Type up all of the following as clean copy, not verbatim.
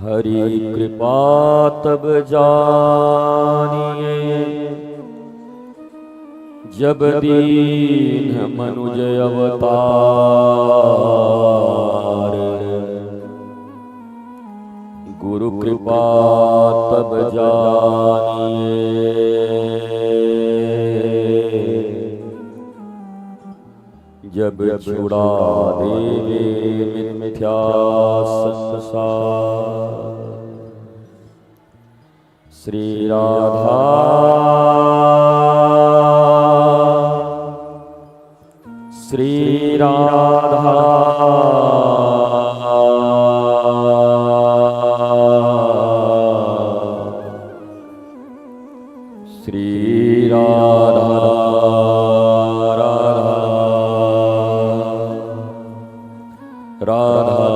हरि कृपा तब जानिए जब दीन मनुज अवतार। गुरु कृपा तब जानिए जब छुड़ा देवे मिथ्या संसार। श्री राधा श्री राधा श्री राधा राधा राधा राधा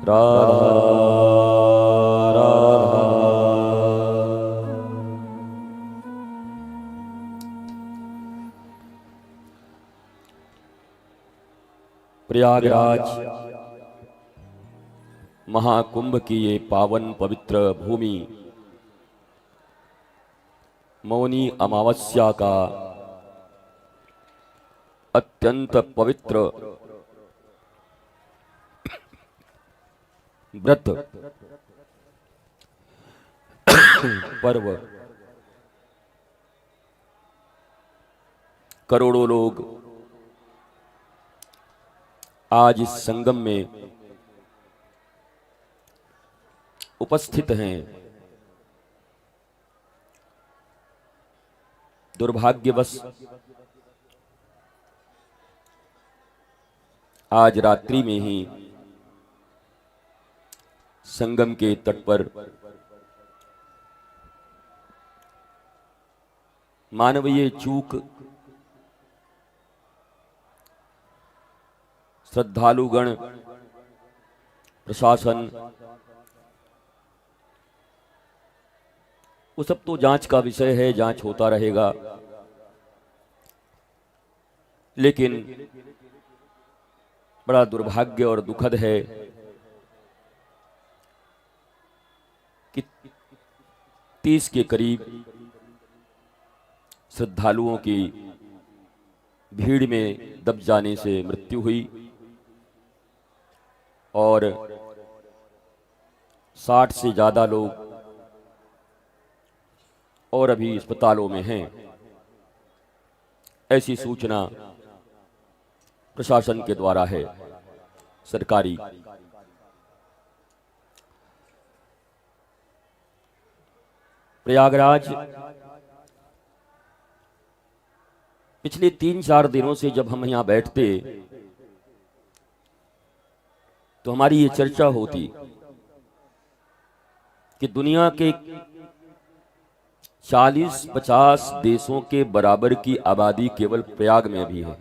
राधा राधा। प्रयागराज महाकुंभ की ये पावन पवित्र भूमि मौनी अमावस्या का अत्यंत पवित्र व्रत पर्व। करोड़ों लोग आज इस संगम में उपस्थित हैं। दुर्भाग्यवश आज रात्रि में ही संगम के तट पर मानवीय चूक, श्रद्धालुगण, प्रशासन, वो सब तो जांच का विषय है, जांच होता रहेगा। लेकिन बड़ा दुर्भाग्य और दुखद है कि 30 के करीब श्रद्धालुओं की भीड़ में दब जाने से मृत्यु हुई और 60 से ज्यादा लोग और अभी अस्पतालों में हैं। ऐसी सूचना प्रशासन के द्वारा है, सरकारी। प्रयागराज पिछले 3-4 दिनों से जब हम यहां बैठते तो हमारी ये चर्चा होती कि दुनिया के 40-50 देशों के बराबर की आबादी केवल प्रयाग में भी है।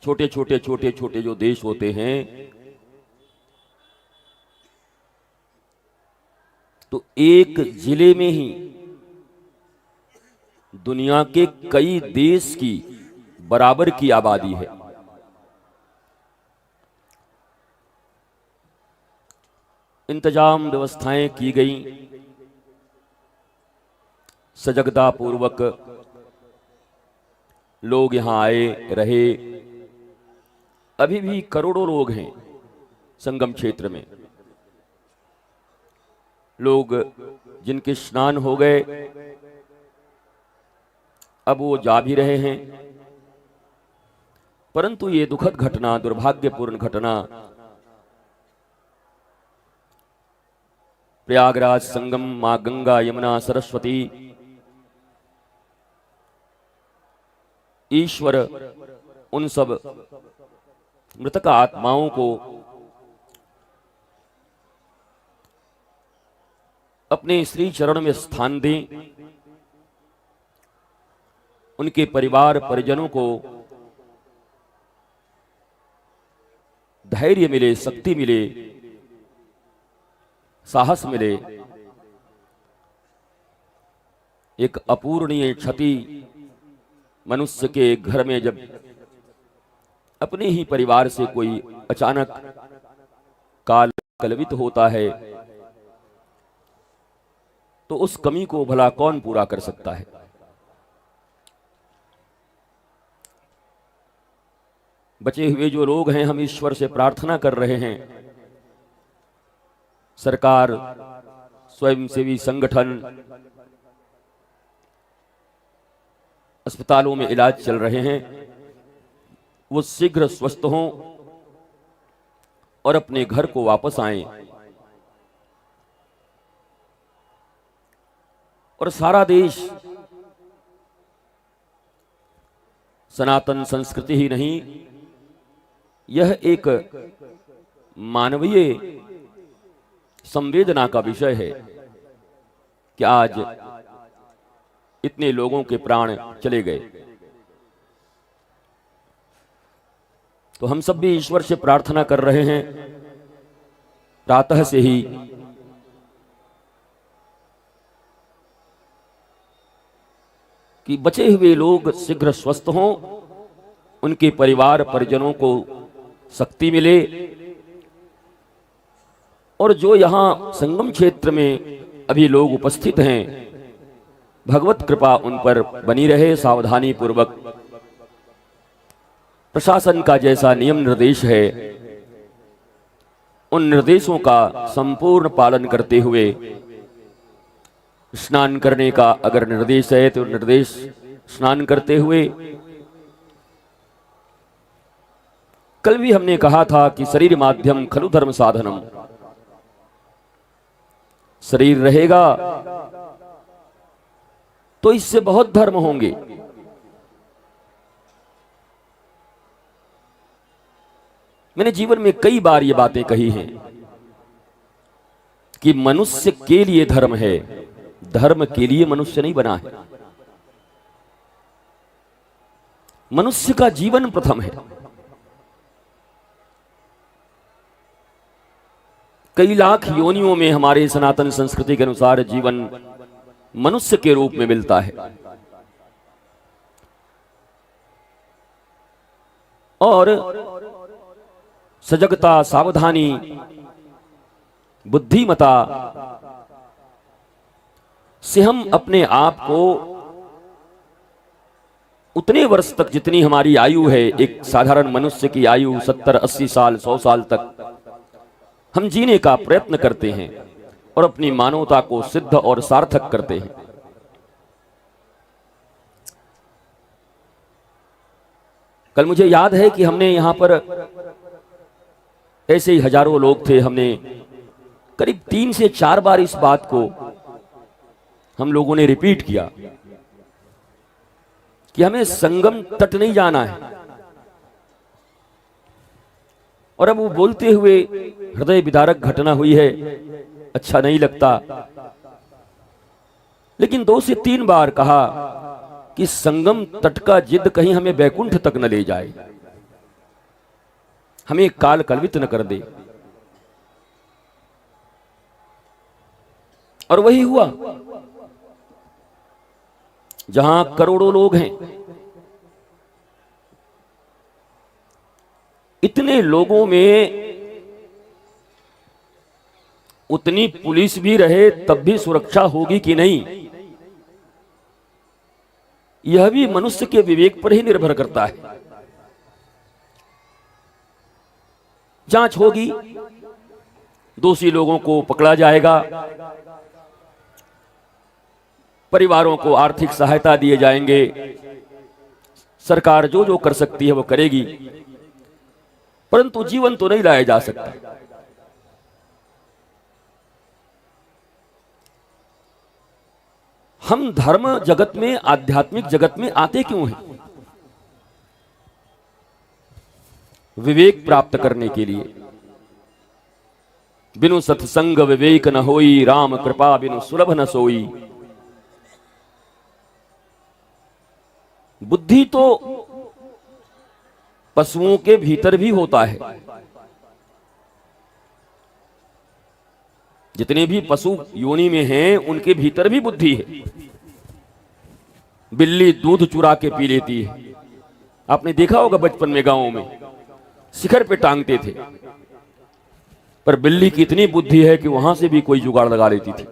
छोटे छोटे जो देश होते हैं तो एक जिले में ही दुनिया के कई देश की बराबर की आबादी है। इंतजाम व्यवस्थाएं की गई, सजगता पूर्वक लोग यहां आए रहे। अभी भी करोड़ों लोग हैं संगम क्षेत्र में। लोग जिनके स्नान हो गए अब वो जा भी रहे हैं। परंतु ये दुखद घटना, दुर्भाग्यपूर्ण घटना प्रयागराज संगम मां गंगा, यमुना, सरस्वती, ईश्वर उन सब मृतक आत्माओं को अपने श्री चरण में स्थान दें। उनके परिवार परिजनों को धैर्य मिले, शक्ति मिले, साहस मिले। एक अपूरणीय क्षति मनुष्य के घर में जब अपने ही परिवार से कोई अचानक काल कलवित होता है तो उस कमी को भला कौन पूरा कर सकता है। बचे हुए जो लोग हैं, हम ईश्वर से प्रार्थना कर रहे हैं, सरकार, स्वयंसेवी संगठन, अस्पतालों में इलाज चल रहे हैं, वो शीघ्र स्वस्थ हों और अपने घर को वापस आएं और सारा देश सनातन संस्कृति ही नहीं, यह एक मानवीय संवेदना का विषय है कि आज इतने लोगों के प्राण चले गए। तो हम सब भी ईश्वर से प्रार्थना कर रहे हैं प्रातः से ही कि बचे हुए लोग शीघ्र स्वस्थ हों, उनके परिवार परिजनों को शक्ति मिले और जो यहां संगम क्षेत्र में अभी लोग उपस्थित हैं, भगवत कृपा उन पर बनी रहे। सावधानी पूर्वक प्रशासन का जैसा नियम निर्देश है, उन निर्देशों का संपूर्ण पालन करते हुए, स्नान करने का अगर निर्देश है तो निर्देश स्नान करते हुए। कल भी हमने कहा था कि शरीर माध्यम खलु धर्म साधनम, शरीर रहेगा तो इससे बहुत धर्म होंगे। मैंने जीवन में कई बार ये बातें कही हैं कि मनुष्य के लिए धर्म है, धर्म के लिए मनुष्य नहीं बना है। मनुष्य का जीवन प्रथम है। कई लाख योनियों में हमारे सनातन संस्कृति के अनुसार जीवन मनुष्य के रूप में मिलता है और सजगता, सावधानी, बुद्धिमता से हम अपने आप को उतने वर्ष तक, जितनी हमारी आयु है, एक साधारण मनुष्य की आयु 70-80 साल, 100 साल तक हम जीने का प्रयत्न करते हैं और अपनी मानवता को सिद्ध और सार्थक करते हैं। कल मुझे याद है कि हमने यहां पर ऐसे ही हजारों लोग थे, हमने करीब 3 से 4 बार इस बात को हम लोगों ने रिपीट किया कि हमें संगम तट नहीं जाना है। और अब वो बोलते हुए हृदय विदारक घटना हुई है, अच्छा नहीं लगता, लेकिन 2 से 3 बार कहा कि संगम तट का जिद कहीं हमें वैकुंठ तक न ले जाए, हमें काल कलवित न कर दे। और वही हुआ। जहां करोड़ों लोग हैं, इतने लोगों में उतनी पुलिस भी रहे तब भी सुरक्षा होगी कि नहीं, यह भी मनुष्य के विवेक पर ही निर्भर करता है। जांच होगी, दोषी लोगों को पकड़ा जाएगा, परिवारों को आर्थिक सहायता दिए जाएंगे, सरकार जो जो कर सकती है वो करेगी, परंतु जीवन तो नहीं लाया जा सकता। हम धर्म जगत में, आध्यात्मिक जगत में आते क्यों हैं? विवेक प्राप्त करने के लिए। बिनु सत्संग विवेक न होई, राम कृपा बिनु सुलभ न सोई। बुद्धि तो पशुओं के भीतर भी होता है। जितने भी पशु योनि में हैं, उनके भीतर भी बुद्धि है। बिल्ली दूध चुरा के पी लेती है। आपने देखा होगा बचपन में गांवों में शिखर पे टांगते थे, पर बिल्ली की इतनी बुद्धि है कि वहां से भी कोई जुगाड़ लगा लेती थी।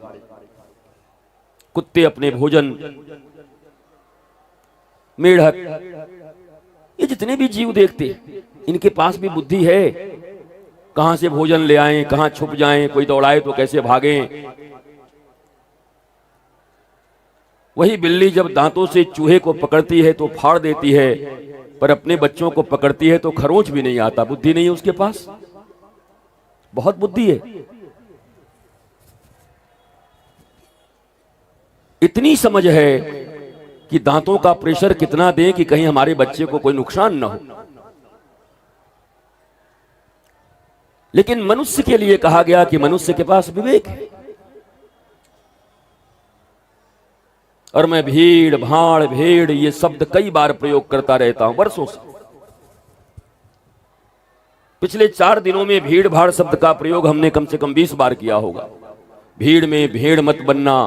कुत्ते अपने भोजन, मेढक, ये जितने भी जीव देखते इनके पास भी बुद्धि है, कहां से भोजन ले आएं, कहां छुप जाएं, कोई दौड़ाए तो कैसे भागें। वही बिल्ली जब दांतों से चूहे को पकड़ती है तो फाड़ देती है, पर अपने बच्चों को पकड़ती है तो खरोंच भी नहीं आता। बुद्धि नहीं है उसके पास, बहुत बुद्धि है। इतनी समझ है कि दांतों का प्रेशर कितना दें कि कहीं हमारे बच्चे को कोई नुकसान ना हो। लेकिन मनुष्य के लिए कहा गया कि मनुष्य के पास विवेक है। और मैं भीड़ भाड़ भेड़ ये शब्द कई बार प्रयोग करता रहता हूं वर्षों से। पिछले 4 दिनों में भीड़ भाड़ शब्द का प्रयोग हमने कम से कम 20 बार किया होगा। भीड़ में भेड़ मत बनना,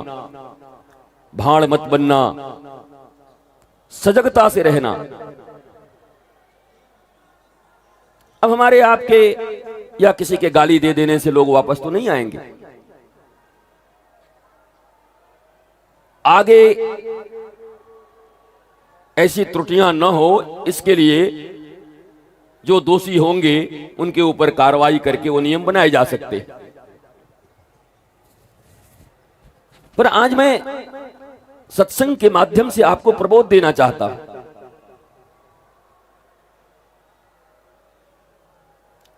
भाड़ मत बनना, सजगता से रहना। अब हमारे आपके या किसी के गाली दे देने से लोग वापस तो नहीं आएंगे। आगे ऐसी त्रुटियां न हो इसके लिए जो दोषी होंगे उनके ऊपर कार्रवाई करके वो नियम बनाए जा सकते हैं। पर आज मैं सत्संग के माध्यम से आपको प्रबोध देना चाहता हूं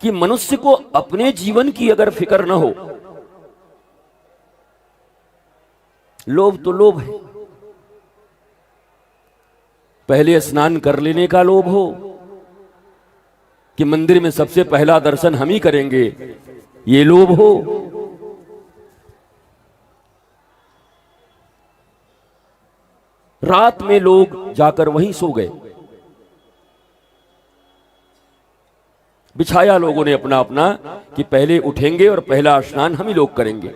कि मनुष्य को अपने जीवन की अगर फिक्र न हो, लोभ तो लोभ है, पहले स्नान कर लेने का लोभ हो कि मंदिर में सबसे पहला दर्शन हम ही करेंगे, ये लोभ हो। रात में लोग जाकर वहीं सो गए, बिछाया लोगों ने अपना अपना कि पहले उठेंगे और पहला स्नान हम ही लोग करेंगे।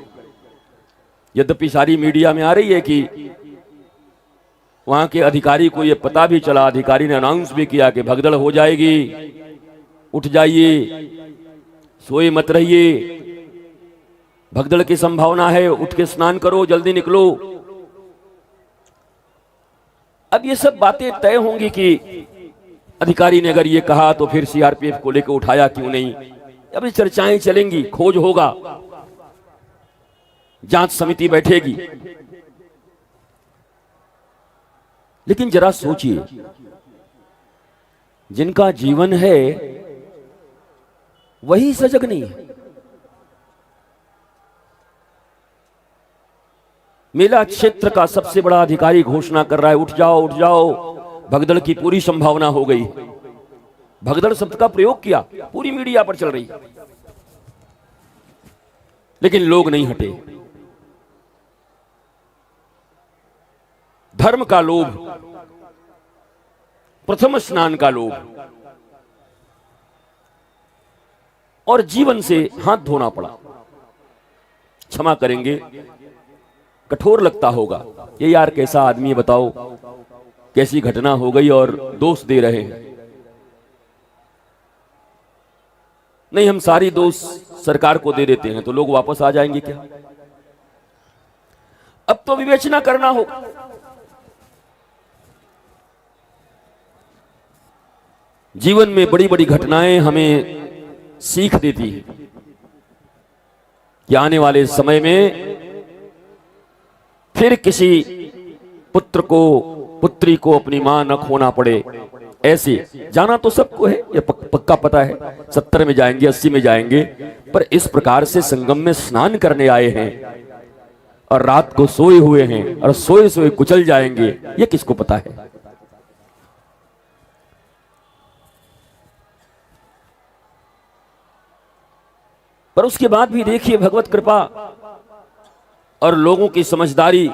यद्यपि सारी मीडिया में आ रही है कि वहां के अधिकारी को यह पता भी चला, अधिकारी ने अनाउंस भी किया कि भगदड़ हो जाएगी, उठ जाइए, सोए मत रहिए, भगदड़ की संभावना है, उठ के स्नान करो, जल्दी निकलो। अब ये सब बातें तय होंगी कि अधिकारी ने अगर ये कहा तो फिर सीआरपीएफ को लेकर उठाया क्यों नहीं। अब ये चर्चाएं चलेंगी, खोज होगा, जांच समिति बैठेगी। लेकिन जरा सोचिए, जिनका जीवन है वही सजग नहीं है। मेला क्षेत्र का सबसे बड़ा अधिकारी घोषणा कर रहा है, उठ जाओ उठ जाओ, भगदड़ की पूरी संभावना हो गई। भगदड़ शब्द का प्रयोग किया, पूरी मीडिया पर चल रही, लेकिन लोग नहीं हटे। धर्म का लोभ, प्रथम स्नान का लोभ और जीवन से हाथ धोना पड़ा। क्षमा करेंगे, कठोर लगता होगा, ये यार कैसा आदमी है बताओ, कैसी घटना हो गई और दोष दे रहे हैं। नहीं, हम सारी दोष सरकार को दे देते हैं तो लोग वापस आ जाएंगे क्या? अब तो विवेचना करना हो। जीवन में बड़ी बड़ी घटनाएं हमें सीख देती है कि आने वाले समय में फिर किसी पुत्र को, पुत्री को अपनी मां न खोना पड़े। ऐसे जाना तो सबको है, ये पक्का पता है, 70 में जाएंगे, 80 में जाएंगे, पर इस प्रकार से संगम में स्नान करने आए हैं और रात को सोए हुए हैं और सोए सोए कुचल जाएंगे, ये किसको पता है? पर उसके बाद भी देखिए भगवत कृपा और लोगों की समझदारी,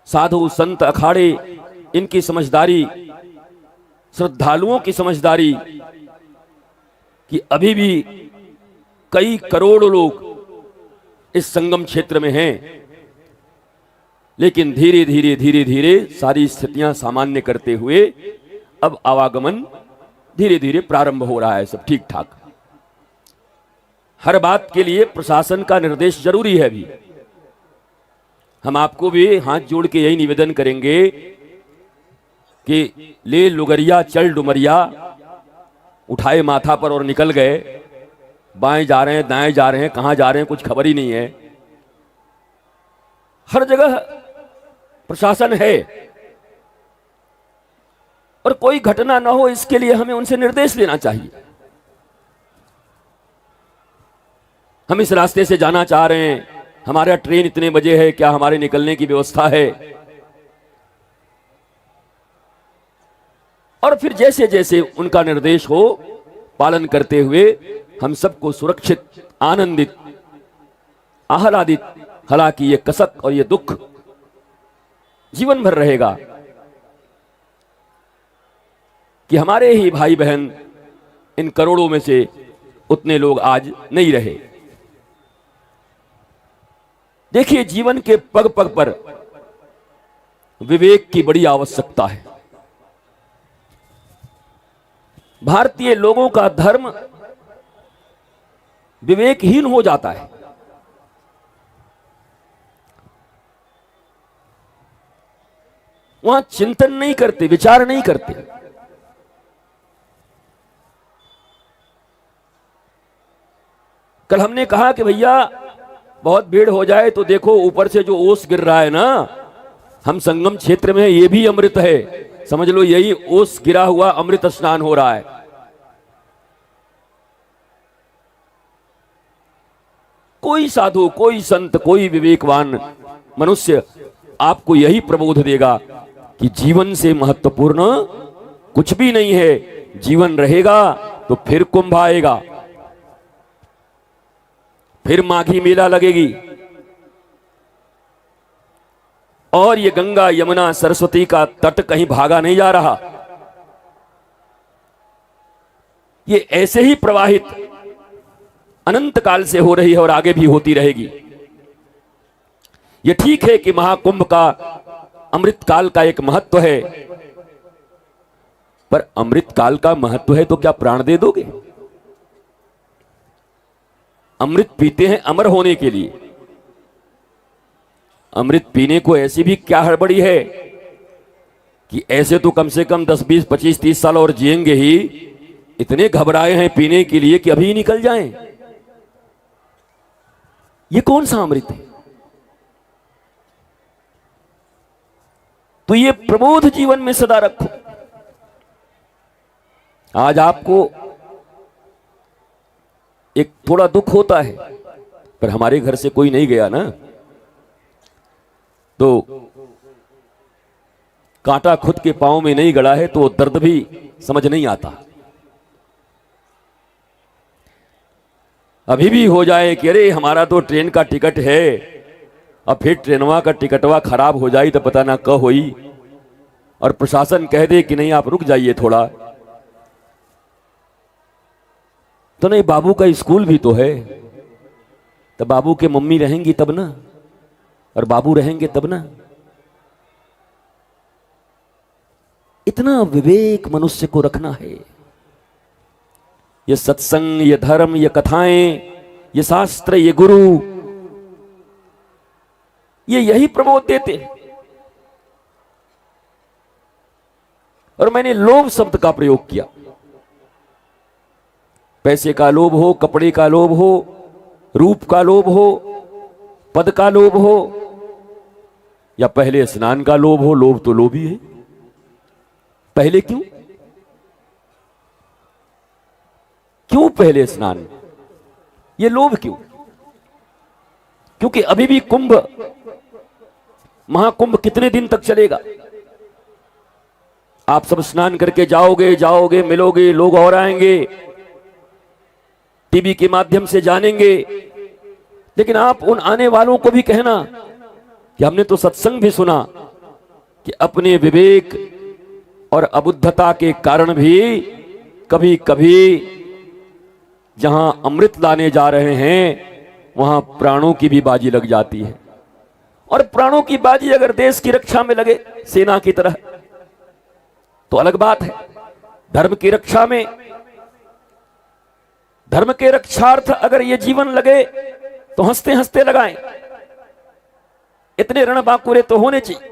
साधु संत अखाड़े इनकी समझदारी, श्रद्धालुओं की समझदारी कि अभी भी कई करोड़ लोग इस संगम क्षेत्र में हैं लेकिन धीरे धीरे सारी स्थितियां सामान्य करते हुए अब आवागमन धीरे धीरे प्रारंभ हो रहा है, सब ठीक ठाक। हर बात के लिए प्रशासन का निर्देश जरूरी है भी। हम आपको भी हाथ जोड़ के यही निवेदन करेंगे कि ले लुगरिया चल डुमरिया, उठाए माथा पर और निकल गए। बाएं जा रहे हैं, दाएं जा रहे हैं, कहां जा रहे हैं कुछ खबर ही नहीं है। हर जगह प्रशासन है और कोई घटना ना हो इसके लिए हमें उनसे निर्देश लेना चाहिए। हम इस रास्ते से जाना चाह रहे हैं, हमारा ट्रेन इतने बजे है, क्या हमारे निकलने की व्यवस्था है? और फिर जैसे जैसे उनका निर्देश हो पालन करते हुए हम सबको सुरक्षित, आनंदित, आह्लादित, हालांकि ये कसक और ये दुख जीवन भर रहेगा कि हमारे ही भाई बहन इन करोड़ों में से उतने लोग आज नहीं रहे। देखिए, जीवन के पग पग पर विवेक की बड़ी आवश्यकता है। भारतीय लोगों का धर्म विवेकहीन हो जाता है। वहां चिंतन नहीं करते, विचार नहीं करते। कल हमने कहा कि भैया बहुत भीड़ हो जाए तो देखो ऊपर से जो ओस गिर रहा है ना, हम संगम क्षेत्र में, ये भी अमृत है, समझ लो यही ओस गिरा हुआ अमृत स्नान हो रहा है। कोई साधु, कोई संत, कोई विवेकवान मनुष्य आपको यही प्रबोध देगा कि जीवन से महत्वपूर्ण कुछ भी नहीं है। जीवन रहेगा तो फिर कुंभ आएगा, फिर माघी मेला लगेगी, और ये गंगा यमुना सरस्वती का तट कहीं भागा नहीं जा रहा। ये ऐसे ही प्रवाहित अनंत काल से हो रही है और आगे भी होती रहेगी। ये ठीक है कि महाकुंभ का अमृत काल का एक महत्व है, पर अमृत काल का महत्व है तो क्या प्राण दे दोगे? अमृत पीते हैं अमर होने के लिए। अमृत पीने को ऐसी भी क्या हड़बड़ी है कि ऐसे तो कम से कम 10, 20, 25, 30 साल और जिएंगे ही, इतने घबराए हैं पीने के लिए कि अभी निकल जाएं। ये कौन सा अमृत है? तो ये प्रबोध जीवन में सदा रखो। आज आपको एक थोड़ा दुख होता है, पर हमारे घर से कोई नहीं गया ना, तो कांटा खुद के पांव में नहीं गड़ा है तो दर्द भी समझ नहीं आता। अभी भी हो जाए कि अरे हमारा तो ट्रेन का टिकट है, अब फिर ट्रेनवा का टिकटवा खराब हो जाए तो पता ना कब होई, और प्रशासन कह दे कि नहीं आप रुक जाइए थोड़ा, तो नहीं बाबू का स्कूल भी तो है, तो बाबू के मम्मी रहेंगी तब ना, और बाबू रहेंगे तब ना। इतना विवेक मनुष्य को रखना है। ये सत्संग, ये धर्म, ये कथाएं, ये शास्त्र, ये गुरु, ये यही प्रबोध देते हैं। और मैंने लोभ शब्द का प्रयोग किया। पैसे का लोभ हो, कपड़े का लोभ हो, रूप का लोभ हो, पद का लोभ हो, या पहले स्नान का लोभ हो। लोभ तो लोभ ही है। पहले क्यों? क्यों पहले स्नान? ये लोभ क्यों? क्योंकि अभी भी कुंभ, महाकुंभ कितने दिन तक चलेगा? आप सब स्नान करके जाओगे, मिलोगे, लोग और आएंगे, टीवी के माध्यम से जानेंगे, लेकिन आप उन आने वालों को भी कहना कि हमने तो सत्संग भी सुना कि अपने विवेक और अबुद्धता के कारण भी कभी कभी जहां अमृत लाने जा रहे हैं वहां प्राणों की भी बाजी लग जाती है। और प्राणों की बाजी अगर देश की रक्षा में लगे सेना की तरह तो अलग बात है। धर्म की रक्षा में, धर्म के रक्षार्थ अगर ये जीवन लगे तो हंसते हंसते लगाएं। इतने रणबांकुरे तो होने चाहिए।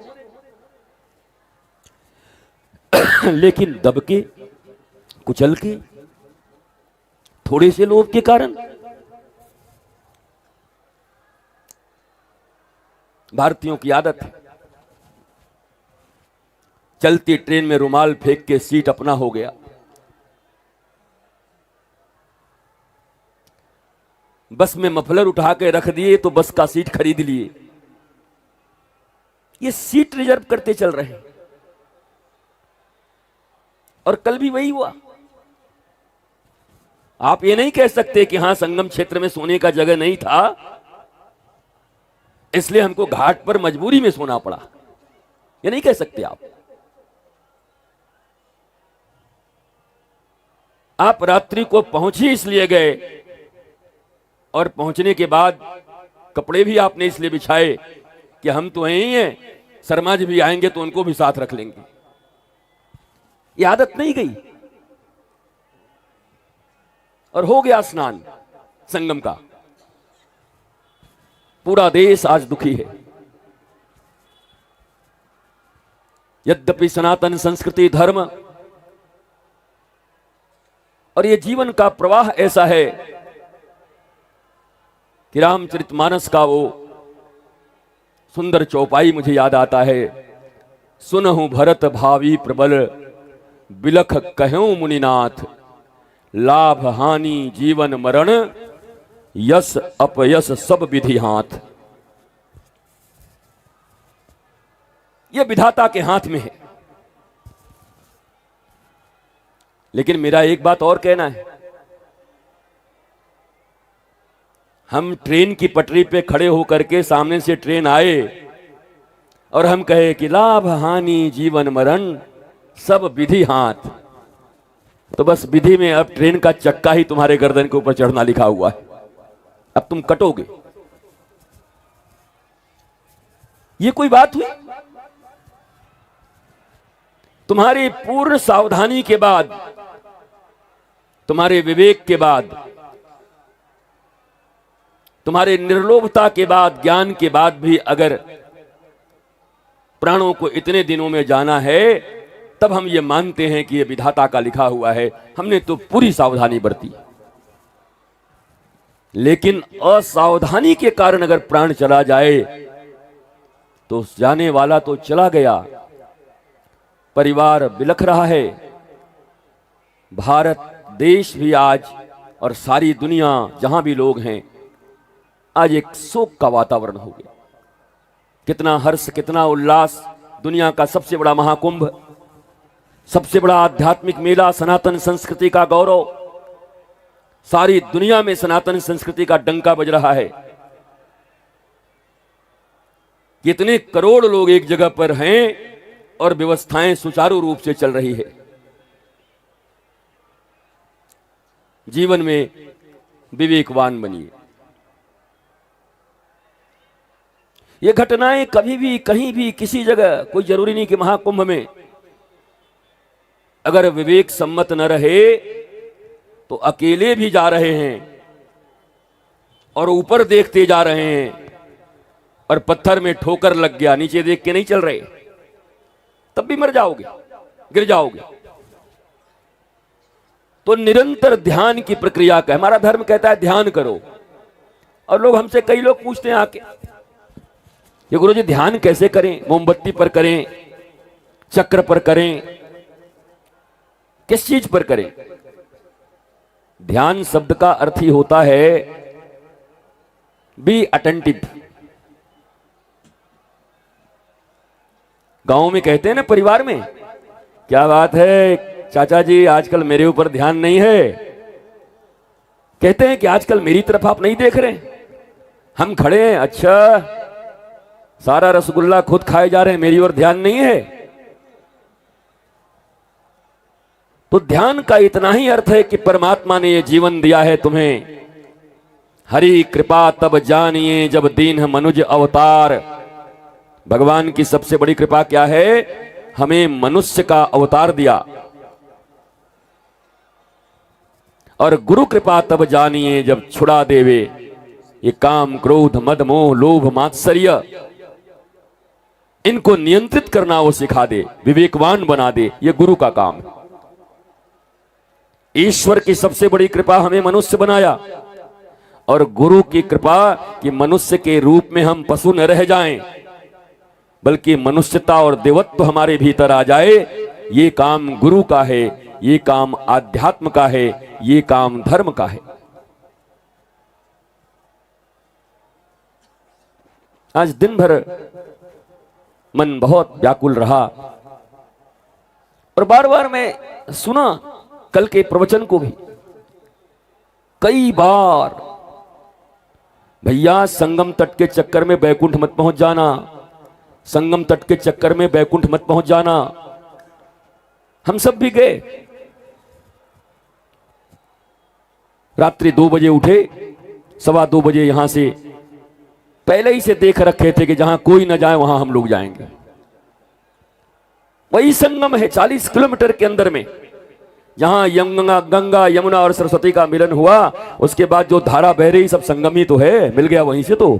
लेकिन दब के, कुचल के, थोड़े से लोभ के कारण भारतीयों की आदत है, चलती ट्रेन में रुमाल फेंक के सीट अपना हो गया। बस में मफलर उठा के रख दिए तो बस का सीट खरीद लिए। ये सीट रिजर्व करते चल रहे हैं। और कल भी वही हुआ। आप ये नहीं कह सकते कि हां संगम क्षेत्र में सोने का जगह नहीं था इसलिए हमको घाट पर मजबूरी में सोना पड़ा, ये नहीं कह सकते आप। आप रात्रि को पहुंच ही इसलिए गए और पहुंचने के बाद कपड़े भी आपने इसलिए बिछाए कि हम तो यहीं हैं, शर्मा जी भी आएंगे तो उनको भी साथ रख लेंगे। ये आदत नहीं गई और हो गया स्नान संगम का। पूरा देश आज दुखी है। यद्यपि सनातन संस्कृति, धर्म और ये जीवन का प्रवाह ऐसा है कि रामचरितमानस का वो सुंदर चौपाई मुझे याद आता है। सुनहु भरत भावी प्रबल, बिलख कहूं मुनिनाथ, लाभ हानि जीवन मरण, यश अपयश सब विधि हाथ। यह विधाता के हाथ में है। लेकिन मेरा एक बात और कहना है, हम ट्रेन की पटरी पे खड़े होकर के सामने से ट्रेन आए और हम कहे कि लाभ हानि जीवन मरण सब विधि हाथ, तो बस विधि में अब ट्रेन का चक्का ही तुम्हारे गर्दन के ऊपर चढ़ना लिखा हुआ है। अब तुम कटोगे। ये कोई बात हुई? तुम्हारी पूर्ण सावधानी के बाद, तुम्हारे विवेक के बाद, तुम्हारे निर्लोभता के बाद, ज्ञान के बाद भी अगर प्राणों को इतने दिनों में जाना है तब हम ये मानते हैं कि ये विधाता का लिखा हुआ है। हमने तो पूरी सावधानी बरती। लेकिन असावधानी के कारण अगर प्राण चला जाए तो जाने वाला तो चला गया, परिवार बिलख रहा है। भारत देश भी आज और सारी दुनिया जहां भी लोग हैं आज एक शोक का वातावरण हो गया। कितना हर्ष, कितना उल्लास। दुनिया का सबसे बड़ा महाकुंभ, सबसे बड़ा आध्यात्मिक मेला, सनातन संस्कृति का गौरव, सारी दुनिया में सनातन संस्कृति का डंका बज रहा है। कितने करोड़ लोग एक जगह पर हैं और व्यवस्थाएं सुचारू रूप से चल रही है। जीवन में विवेकवान बनिए। ये घटनाएं कभी भी, कहीं भी, किसी जगह, कोई जरूरी नहीं कि महाकुंभ में, अगर विवेक सम्मत न रहे तो अकेले भी जा रहे हैं और ऊपर देखते जा रहे हैं और पत्थर में ठोकर लग गया, नीचे देख के नहीं चल रहे, तब भी मर जाओगे, गिर जाओगे। तो निरंतर ध्यान की प्रक्रिया का, हमारा धर्म कहता है ध्यान करो। और लोग हमसे, कई लोग पूछते हैं आके, ये गुरुजी ध्यान कैसे करें? मोमबत्ती पर करें, चक्र पर करें, किस चीज पर करें? ध्यान शब्द का अर्थ ही होता है बी अटेंटिव। गांव में कहते हैं ना, परिवार में, क्या बात है चाचा जी आजकल मेरे ऊपर ध्यान नहीं है? कहते हैं कि आजकल मेरी तरफ आप नहीं देख रहे, हम खड़े हैं, अच्छा सारा रसगुल्ला खुद खाए जा रहे हैं, मेरी ओर ध्यान नहीं है। तो ध्यान का इतना ही अर्थ है कि परमात्मा ने ये जीवन दिया है तुम्हें, हरि कृपा तब जानिए जब दीन मनुज अवतार, भगवान की सबसे बड़ी कृपा क्या है? हमें मनुष्य का अवतार दिया। और गुरु कृपा तब जानिए जब छुड़ा देवे ये काम क्रोध मद मोह लोभ मात्सर्य, इनको नियंत्रित करना वो सिखा दे, विवेकवान बना दे, ये गुरु का काम है। ईश्वर की सबसे बड़ी कृपा हमें मनुष्य बनाया, और गुरु की कृपा कि मनुष्य के रूप में हम पशु न रह जाएं, बल्कि मनुष्यता और देवत्व हमारे भीतर आ जाए। ये काम गुरु का है, ये काम आध्यात्म का है, ये काम धर्म का है। आज दिन भर मन बहुत व्याकुल रहा, और बार बार मैं सुना कल के प्रवचन को भी कई बार, भैया संगम तट के चक्कर में बैकुंठ मत पहुंच जाना, संगम तट के चक्कर में बैकुंठ मत पहुंच जाना। हम सब भी गए, रात्रि 2 बजे उठे, 2:15 बजे यहां से पहले ही से देख रखे थे कि जहां कोई न जाए वहां हम लोग जाएंगे। वही संगम है 40 किलोमीटर के अंदर में, जहां गंगा यमुना और सरस्वती का मिलन हुआ, उसके बाद जो धारा बह रही सब संगम ही तो है, मिल गया वहीं से तो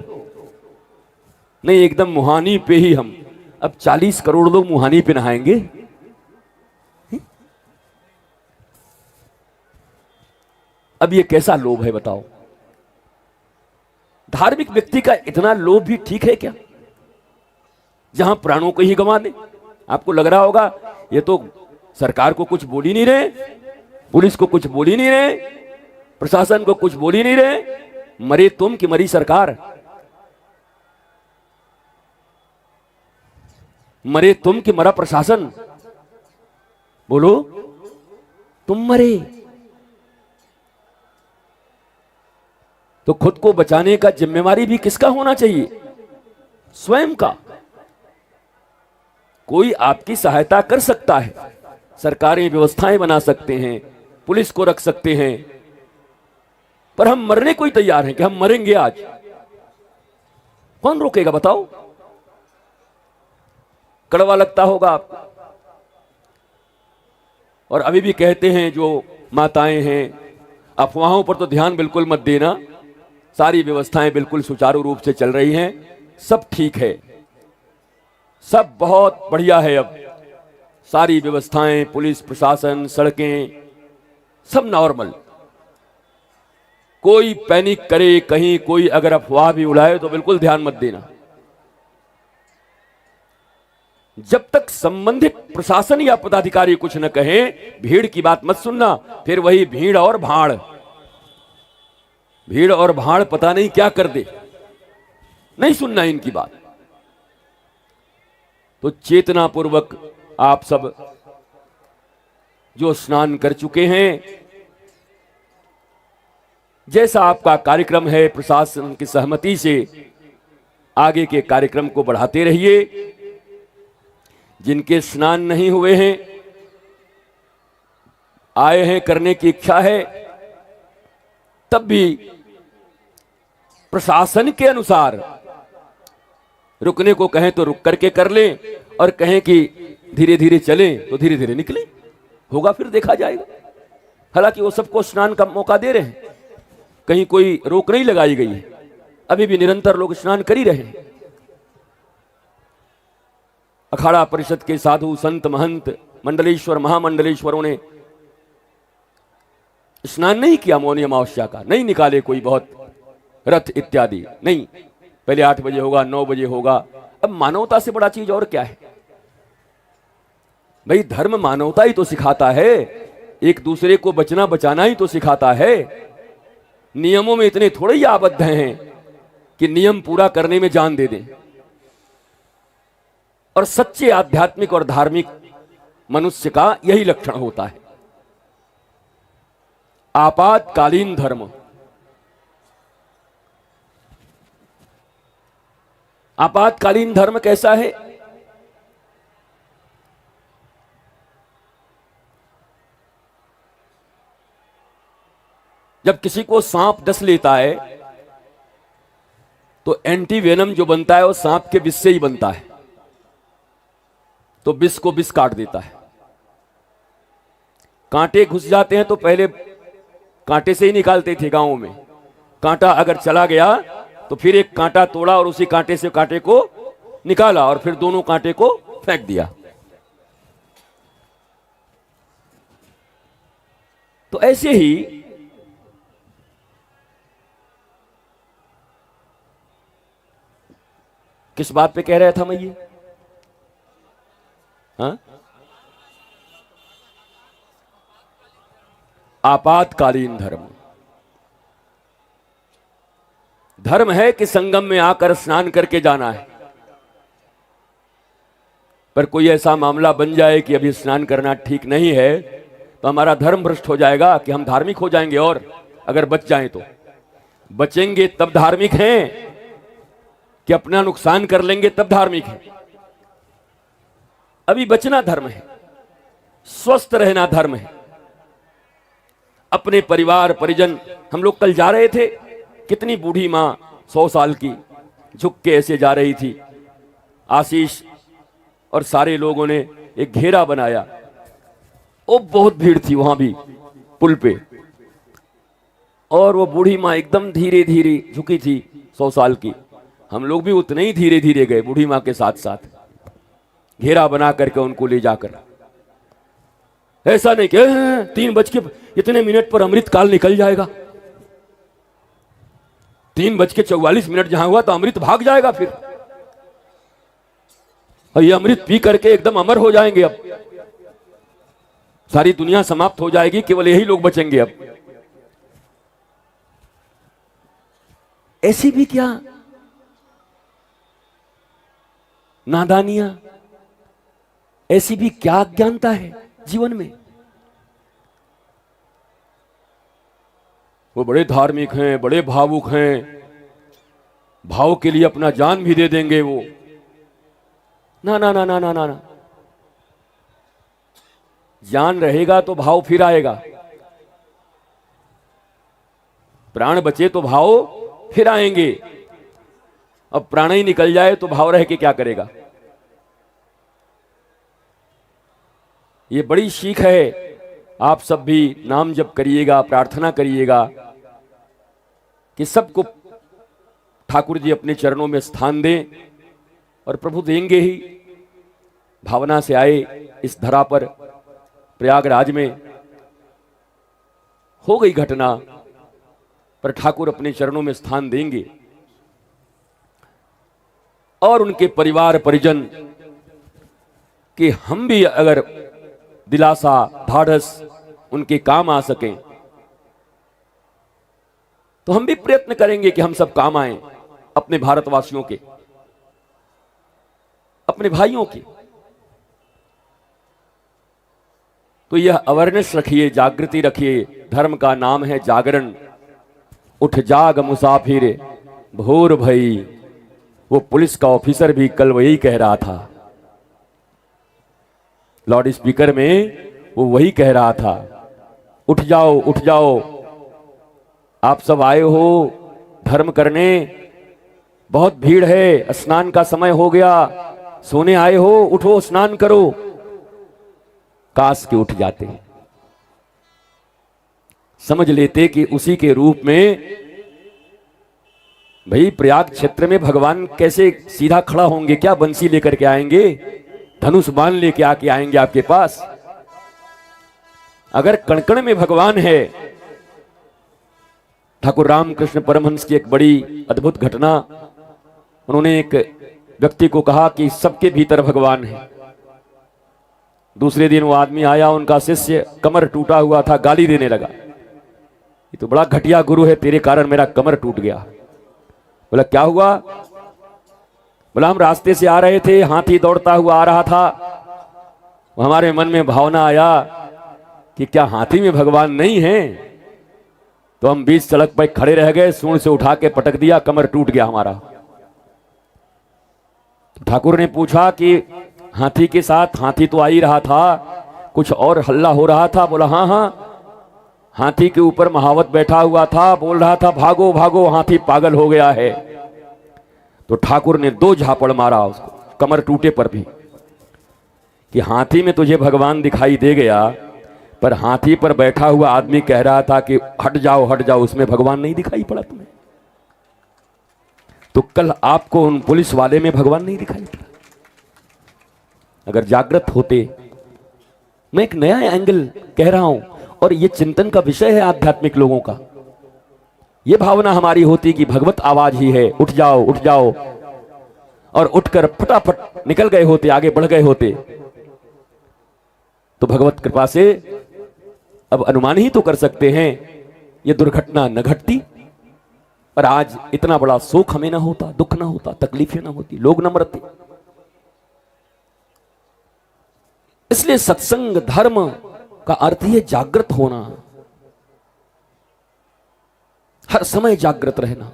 नहीं। एकदम मुहानी पे ही हम, अब 40 करोड़ लोग मुहानी पे नहाएंगे। अब ये कैसा लोभ है बताओ? धार्मिक व्यक्ति का इतना लोभ भी ठीक है क्या, जहां प्राणों को ही गंवा दे? आपको लग रहा होगा ये तो सरकार को कुछ बोल ही नहीं रहे, पुलिस को कुछ बोल ही नहीं रहे, प्रशासन को कुछ बोल ही नहीं रहे, मरे तुम कि मरी सरकार? मरे तुम कि मरा प्रशासन? बोलो, तुम मरे तो खुद को बचाने का जिम्मेवारी भी किसका होना चाहिए? स्वयं का। कोई आपकी सहायता कर सकता है, सरकारें व्यवस्थाएं बना सकते हैं, पुलिस को रख सकते हैं, पर हम मरने को ही तैयार हैं कि हम मरेंगे आज। कौन रोकेगा बताओ? कड़वा लगता होगा आपको। और अभी भी कहते हैं जो माताएं हैं, अफवाहों पर तो ध्यान बिल्कुल मत देना, सारी व्यवस्थाएं बिल्कुल सुचारू रूप से चल रही हैं, सब ठीक है, सब बहुत बढ़िया है। अब सारी व्यवस्थाएं, पुलिस प्रशासन, सड़कें, सब नॉर्मल। कोई पैनिक करे, कहीं कोई अगर अफवाह भी उड़ाए तो बिल्कुल ध्यान मत देना। जब तक संबंधित प्रशासन या पदाधिकारी कुछ न कहे, भीड़ की बात मत सुनना। फिर वही भीड़ और भाड़, भीड़ और भाड़ पता नहीं क्या कर दे, नहीं सुनना इनकी बात। तो चेतना पूर्वक आप सब जो स्नान कर चुके हैं, जैसा आपका कार्यक्रम है, प्रशासन की सहमति से आगे के कार्यक्रम को बढ़ाते रहिए। जिनके स्नान नहीं हुए हैं, आए हैं, करने की इच्छा है, तब भी प्रशासन के अनुसार रुकने को कहें तो रुक करके कर लें, और कहें कि धीरे धीरे चलें तो धीरे धीरे निकलें। होगा फिर देखा जाएगा। हालांकि वो सबको स्नान का मौका दे रहे हैं, कहीं कोई रोक नहीं लगाई गई है, अभी भी निरंतर लोग स्नान कर ही रहे हैं। अखाड़ा परिषद के साधु संत महंत मंडलेश्वर महामंडलेश्वरों ने स्नान नहीं किया मौनी अमावस्या का, नहीं निकाले कोई बहुत रथ इत्यादि, नहीं। पहले 8 बजे होगा, 9 बजे होगा। अब मानवता से बड़ा चीज और क्या है भाई? धर्म मानवता ही तो सिखाता है, एक दूसरे को बचना बचाना ही तो सिखाता है। नियमों में इतने थोड़े ही आबद्ध हैं कि नियम पूरा करने में जान दे दें। और सच्चे आध्यात्मिक और धार्मिक मनुष्य का यही लक्षण होता है। आपातकालीन धर्म, आपातकालीन धर्म कैसा है? जब किसी को सांप डस लेता है तो एंटी वेनम जो बनता है वो सांप के विष से ही बनता है। तो विष को विष काट देता है। कांटे घुस जाते हैं तो पहले कांटे से ही निकालते थे गांवों में। कांटा अगर चला गया तो फिर एक कांटा तोड़ा और उसी कांटे से कांटे को निकाला और फिर दोनों कांटे को फेंक दिया। तो ऐसे ही किस बात पे कह रहा था मैं ये? हाँ? आपातकालीन धर्म। धर्म है कि संगम में आकर स्नान करके जाना है, पर कोई ऐसा मामला बन जाए कि अभी स्नान करना ठीक नहीं है तो हमारा धर्म भ्रष्ट हो जाएगा कि हम धार्मिक हो जाएंगे। और अगर बच जाएं तो बचेंगे तब धार्मिक हैं कि अपना नुकसान कर लेंगे तब धार्मिक है। अभी बचना धर्म है, स्वस्थ रहना धर्म है। अपने परिवार परिजन, हम लोग कल जा रहे थे, कितनी बूढ़ी मां 100 साल की झुक के ऐसे जा रही थी। आशीष और सारे लोगों ने एक घेरा बनाया। वो बहुत भीड़ थी वहां भी पुल पे, और वो बूढ़ी मां एकदम धीरे धीरे झुकी थी 100 साल की। हम लोग भी उतने ही धीरे धीरे गए बूढ़ी मां के साथ साथ, घेरा बना करके उनको ले जाकर। ऐसा नहीं कि 3:00 पर अमृत काल निकल जाएगा, 3:44 जहां हुआ तो अमृत भाग जाएगा फिर, और ये अमृत पी करके एकदम अमर हो जाएंगे। अब सारी दुनिया समाप्त हो जाएगी, केवल यही लोग बचेंगे। अब ऐसी भी क्या नादानियां, ऐसी भी क्या अज्ञानता है जीवन में। वो बड़े धार्मिक हैं, बड़े भावुक हैं, भाव के लिए अपना जान भी दे देंगे वो। ना ना ना ना ना ना, ना। जान रहेगा तो भाव फिर आएगा, प्राण बचे तो भाव फिर आएंगे। अब प्राण ही निकल जाए तो भाव रह के क्या करेगा। ये बड़ी सीख है। आप सब भी नाम जप करिएगा, प्रार्थना करिएगा कि सबको ठाकुर जी अपने चरणों में स्थान दें, और प्रभु देंगे ही। भावना से आए इस धरा पर, प्रयागराज में हो गई घटना, पर ठाकुर अपने चरणों में स्थान देंगे। और उनके परिवार परिजन कि हम भी अगर दिलासा ढाढ़स उनके काम आ सकें तो हम भी प्रयत्न करेंगे कि हम सब काम आए, अपने भारतवासियों के, अपने भाइयों के। तो यह अवेयरनेस रखिए, जागृति रखिए। धर्म का नाम है जागरण। उठ जाग मुसाफिर भोर भई, वो पुलिस का ऑफिसर भी कल वही कह रहा था, लाउड स्पीकर में वो वही कह रहा था, उठ जाओ उठ जाओ, आप सब आए हो धर्म करने, बहुत भीड़ है, स्नान का समय हो गया, सोने आए हो, उठो स्नान करो। काश के उठ जाते, समझ लेते कि उसी के रूप में भाई प्रयाग क्षेत्र में भगवान कैसे सीधा खड़ा होंगे, क्या बंसी लेकर के आएंगे, धनुष बाण लेके आके आएंगे आपके पास। अगर कणकण में भगवान है, ठाकुर रामकृष्ण परमहंस की एक बड़ी अद्भुत घटना, उन्होंने एक व्यक्ति को कहा कि सबके भीतर भगवान है। दूसरे दिन वो आदमी आया, उनका शिष्य कमर टूटा हुआ था, गाली देने लगा, ये तो बड़ा घटिया गुरु है, तेरे कारण मेरा कमर टूट गया। बोला क्या हुआ? बोला हम रास्ते से आ रहे थे, हाथी दौड़ता हुआ आ रहा था, हमारे मन में भावना आया कि क्या हाथी में भगवान नहीं है, तो हम बीच सड़क पर खड़े रह गए, सूंड से उठा के पटक दिया, कमर टूट गया हमारा। तो ठाकुर ने पूछा कि हाथी के साथ, हाथी तो आ ही रहा था, कुछ और हल्ला हो रहा था? बोला हाँ हाँ, हाथी के ऊपर महावत बैठा हुआ था, बोल रहा था भागो भागो, हाथी पागल हो गया है। तो ठाकुर ने 2 झापड़ मारा उसको, कमर टूटे पर भी। कि हाथी में तुझे भगवान दिखाई दे गया, पर हाथी पर बैठा हुआ आदमी कह रहा था कि हट जाओ, उसमें भगवान नहीं दिखाई पड़ा तुम्हें। तो कल आपको उन पुलिस वाले में भगवान नहीं दिखाई पड़ा। अगर जागृत होते, मैं एक नया एंगल कह रहा हूं, और यह चिंतन का विषय है आध्यात्मिक लोगों का। यह भावना हमारी होती कि भगवत आवाज ही है, उठ जाओ, और उठकर फटाफट निकल गए होते, आगे बढ़ गए होते, तो भगवत कृपा से अब अनुमान ही तो कर सकते हैं यह दुर्घटना न घटती, और आज इतना बड़ा शोक हमें ना होता, दुख ना होता, तकलीफें ना होती, लोग न मरते। इसलिए सत्संग धर्म का अर्थ ही है जागृत होना, हर समय जागृत रहना।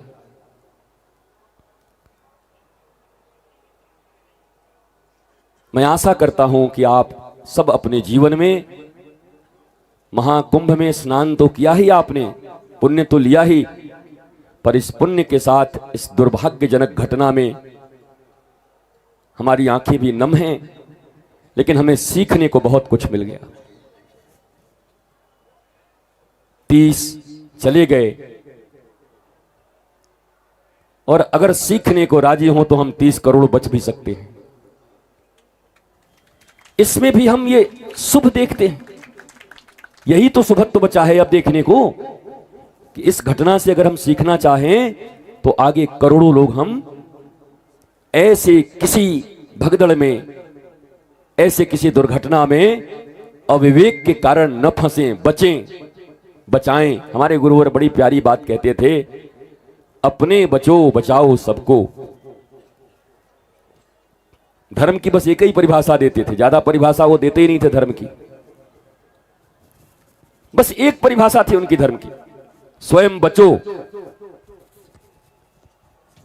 मैं आशा करता हूं कि आप सब अपने जीवन में महाकुंभ में स्नान तो किया ही आपने, पुण्य तो लिया ही, पर इस पुण्य के साथ इस दुर्भाग्यजनक घटना में हमारी आंखें भी नम हैं, लेकिन हमें सीखने को बहुत कुछ मिल गया। 30 चले गए, और अगर सीखने को राजी हो तो हम 30 करोड़ बच भी सकते हैं। इसमें भी हम ये शुभ देखते हैं, यही तो शुभत्व बचा है अब देखने को, कि इस घटना से अगर हम सीखना चाहें तो आगे करोड़ों लोग हम ऐसे किसी भगदड़ में, ऐसे किसी दुर्घटना में अविवेक के कारण न फंसें, बचाएं। हमारे गुरुवर बड़ी प्यारी बात कहते थे, अपने बचो बचाओ सबको। धर्म की बस एक ही परिभाषा देते थे, ज्यादा परिभाषा वो देते ही नहीं थे धर्म की। बस एक परिभाषा थी उनकी धर्म की, स्वयं बचो।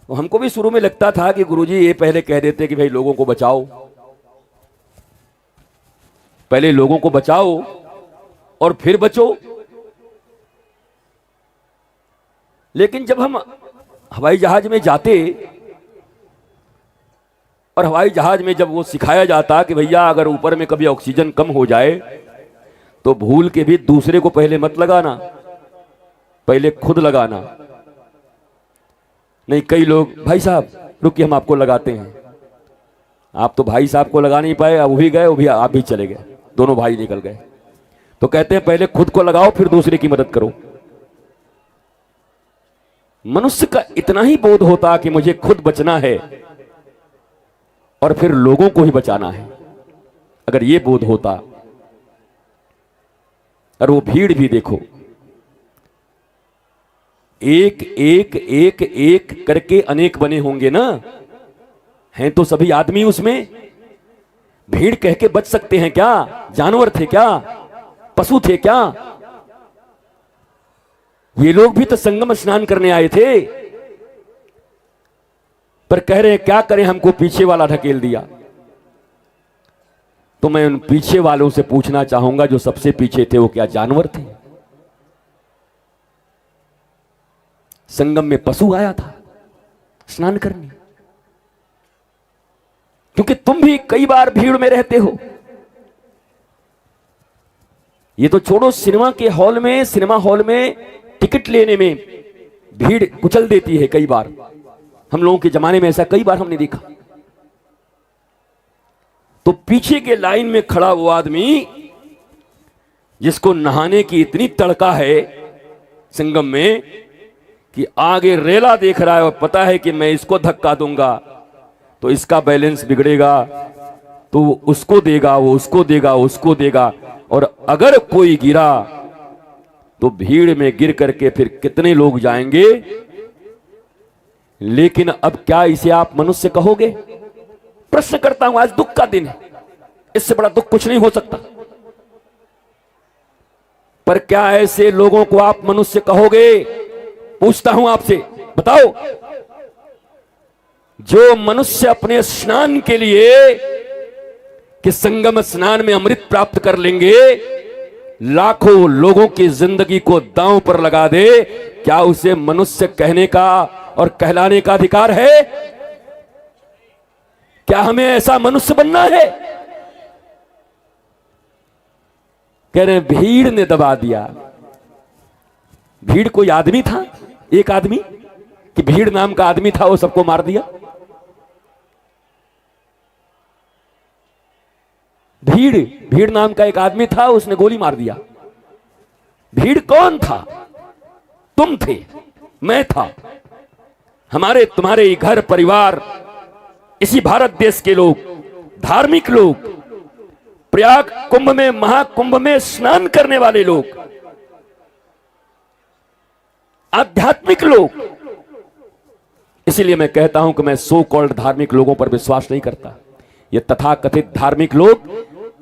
तो हमको भी शुरू में लगता था कि गुरुजी ये पहले कह देते कि भाई लोगों को बचाओ, पहले लोगों को बचाओ और फिर बचो। लेकिन जब हम हवाई जहाज में जाते, और हवाई जहाज में जब वो सिखाया जाता कि भैया अगर ऊपर में कभी ऑक्सीजन कम हो जाए तो भूल के भी दूसरे को पहले मत लगाना, पहले खुद लगाना। नहीं, कई लोग भाई साहब रुकिए हम आपको लगाते हैं, आप तो भाई साहब को लगा नहीं पाए, अब वो भी गए, वो भी आप भी चले गए, दोनों भाई निकल गए। तो कहते हैं पहले खुद को लगाओ फिर दूसरे की मदद करो। मनुष्य का इतना ही बोध होता कि मुझे खुद बचना है और फिर लोगों को ही बचाना है, अगर ये बोध होता। और वो भीड़ भी देखो, एक एक एक एक करके अनेक बने होंगे ना, हैं तो सभी आदमी उसमें। भीड़ कह के बच सकते हैं क्या? जानवर थे क्या? पशु थे क्या? ये लोग भी तो संगम स्नान करने आए थे, पर कह रहे हैं क्या करें, हमको पीछे वाला ढकेल दिया। तो मैं उन पीछे वालों से पूछना चाहूंगा, जो सबसे पीछे थे वो क्या जानवर थे? संगम में पशु आया था स्नान करने। क्योंकि तुम भी कई बार भीड़ में रहते हो। ये तो छोड़ो, सिनेमा हॉल में टिकट लेने में भीड़ कुचल देती है कई बार। हम लोगों के जमाने में ऐसा कई बार हमने देखा। तो पीछे के लाइन में खड़ा वो आदमी जिसको नहाने की इतनी तड़का है संगम में कि आगे रेला देख रहा है और पता है कि मैं इसको धक्का दूंगा तो इसका बैलेंस बिगड़ेगा, तो उसको देगा, वो उसको देगा, उसको देगा, और अगर कोई गिरा तो भीड़ में गिर करके फिर कितने लोग जाएंगे। लेकिन अब क्या इसे आप मनुष्य कहोगे? प्रश्न करता हूं, आज दुख का दिन है, इससे बड़ा दुख कुछ नहीं हो सकता। पर क्या ऐसे लोगों को आप मनुष्य कहोगे? पूछता हूं आपसे, बताओ। जो मनुष्य अपने स्नान के लिए कि संगम स्नान में अमृत प्राप्त कर लेंगे, लाखों लोगों की जिंदगी को दांव पर लगा दे, क्या उसे मनुष्य कहने का और कहलाने का अधिकार है? क्या हमें ऐसा मनुष्य बनना है? कह रहे भीड़ ने दबा दिया। भीड़ कोई आदमी था, एक आदमी, कि भीड़ नाम का आदमी था वो सबको मार दिया? भीड़, भीड़ नाम का एक आदमी था, उसने गोली मार दिया। भीड़ कौन था? तुम थे, मैं था, हमारे तुम्हारे घर परिवार, इसी भारत देश के लोग, धार्मिक लोग, प्रयाग कुंभ में, महाकुंभ में स्नान करने वाले लोग, आध्यात्मिक लोग। इसीलिए मैं कहता हूं कि मैं सो कॉल्ड धार्मिक लोगों पर विश्वास नहीं करता। ये तथाकथित धार्मिक लोग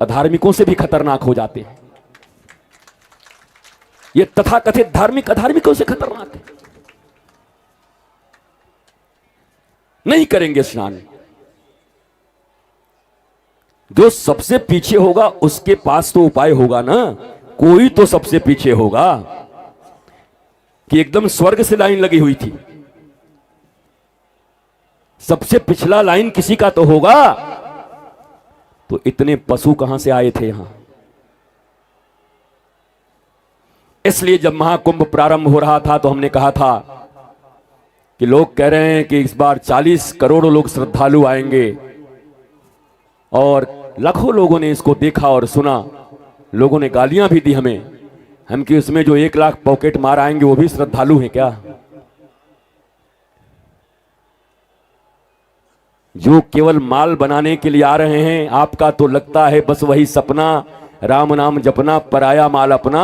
अधार्मिकों से भी खतरनाक हो जाते हैं। ये तथाकथित धार्मिक अधार्मिकों से खतरनाक है। नहीं करेंगे स्नान। जो सबसे पीछे होगा उसके पास तो उपाय होगा ना, कोई तो सबसे पीछे होगा। कि एकदम स्वर्ग से लाइन लगी हुई थी, सबसे पिछला लाइन किसी का तो होगा। तो इतने पशु कहां से आए थे यहां? इसलिए जब महाकुंभ प्रारंभ हो रहा था तो हमने कहा था कि लोग कह रहे हैं कि इस बार 40 करोड़ लोग श्रद्धालु आएंगे, और लाखों लोगों ने इसको देखा और सुना। लोगों ने गालियां भी दी हमें, हम कि उसमें जो 1 लाख पॉकेट मार आएंगे वो भी श्रद्धालु हैं क्या? जो केवल माल बनाने के लिए आ रहे हैं, आपका तो लगता है बस वही सपना, राम नाम जपना, पराया माल अपना,